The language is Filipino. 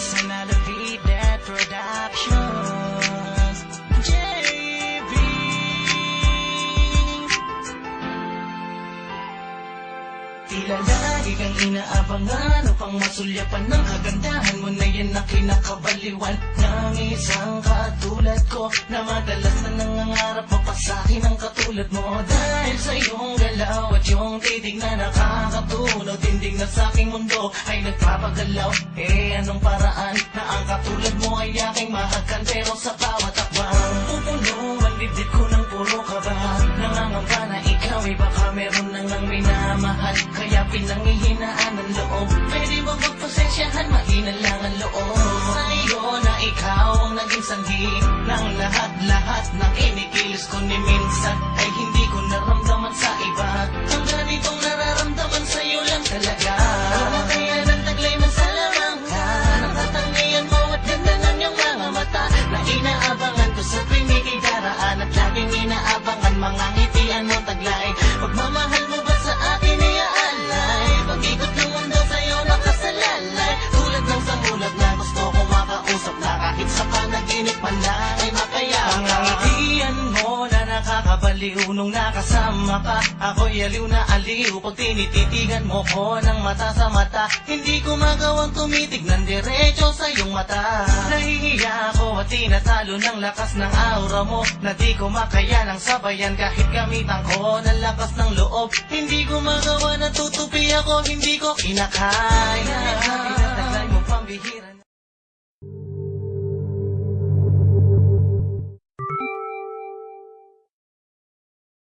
Sanalavidat Productions, JB. Tila lagi kang inaabangan upang masulyapan ng kagandahan mo na yan na kinakabaliwan ng isang katulad ko na madalas na nangangarap mapasakin ang katulad mo. Dahil sa iyong galaw at iyong titig na nakakatunaw, tindig na sa aking mundo ay nagpapagalaw. Anong paraan na ang katulad mo ay aking mahagkan, pero sa bawat akbang pupuno ang dibdib ko ng puro kaba. Nangangamba na ikaw ay baka meron nang minamahal, kaya pinangihinaan ng loob. Pwede ba magpasensyahan, mahina lang ang loob. Sa iyo na ikaw ang naging sanhi ng lahat-lahat ng kinikilos ko, ni minsan ay hindi ko naramdaman sa iba. Ang ganitong nararamdaman sa'yo lang talaga. Kumakayanan taglay man sa lamang ka ng katangian mo at ganda ng iyong mga mata na inaabangan ko sa tuwing ika'y daraan, at laging inaabangan mga ngitian mo taglay. Pagmamahal mo ba sa akin ay aalay? Pag-ikot ng mundo sa'yo nakasalalay, tulad ng samulat na gusto ko makausap na kahit sa panaginip man lang ay mapayapa. Ang ngitian mo na nakakabaliw nung nakasama ka, ako'y aliw na aliw pag tinititigan mo ko ng mata sa mata. Hindi ko magawang tumitig ng diretso sa iyong mata. Nahihiya ako at tinatalo ng lakas ng aura mo, na di ko makaya ng sabayan kahit gamitan ko ng lakas ng loob. Hindi ko magawa na tutupi ako, hindi ko kinakaya.